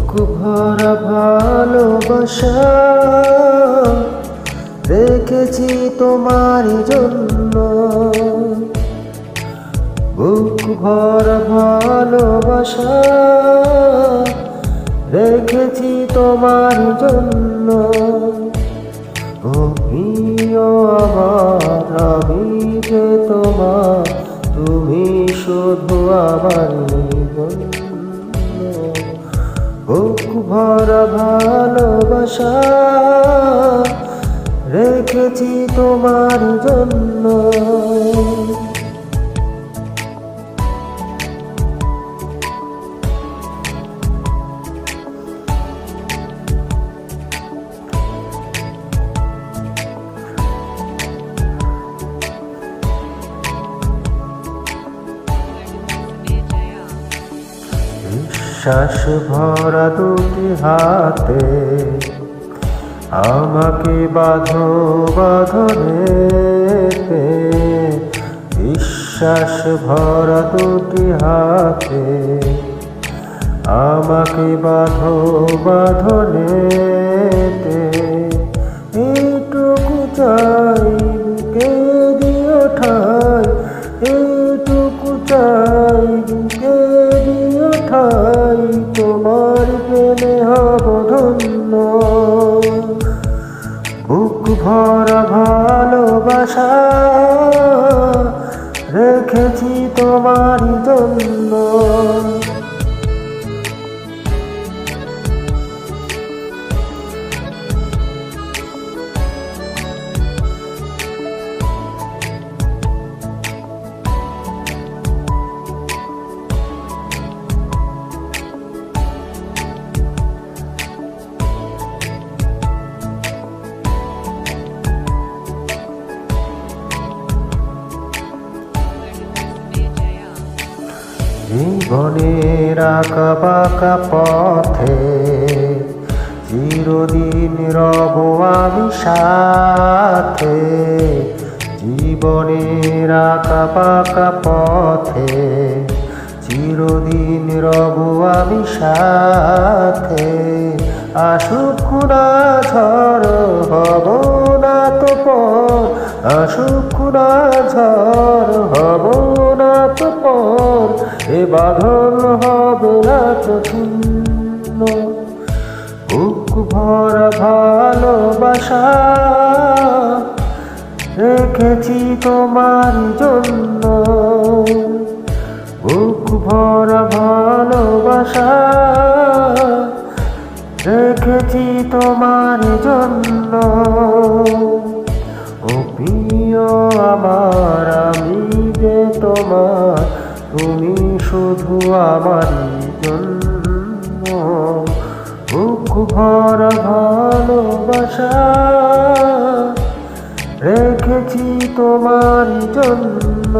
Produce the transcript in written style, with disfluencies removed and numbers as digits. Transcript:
বুক ভরা ভালোবাসা রেখেছি তোমার জন্য। বুক ভরা ভালোবাসা রেখেছি তোমার জন্য। ও প্রিয় আমার, আমি যে তোমার, তুমি শুধু আমার জন্য। বুক ভরা ভালোবাসা রেখেছি তোমার জন্য। বিশ্বাস ভরা দুটি হাতে আমাকে বাঁধো বাঁধনেতে। বিশ্বাস ভরা দুটি হাতে আমাকে বাঁধো বাঁধনেতে। এইটুকু চাই বুকে দিও ঠাই, এইটুকু চাই বুকে দিও ঠাই, তোমার প্রেমে হব ধন্য। বুক ভরা ভালোবাসা রেখেছি তোমার জন্য। জীবনের আঁকা বাঁকা পথে চিরদিন রব আমি সাথে। জীবনের আঁকা বাঁকা পথে চিরদিন রব আমি সাথে। আসুক না ঝড় হব না তো পর, আসুক না ঝড় হব না তো পর, এ বাঁধন হবে না তো ছিন্ন। বুক ভরা ভালোবাসা রেখেছি তোমার জন্য। বুক ভরা ভালোবাসা রেখেছি তোমার জন্য। ও প্রিয় আমার, আমি যে তোমার, তুমি শুধু আমার জন্য। বুক ভরা ভালোবাসা রেখেছি তোমার জন্য।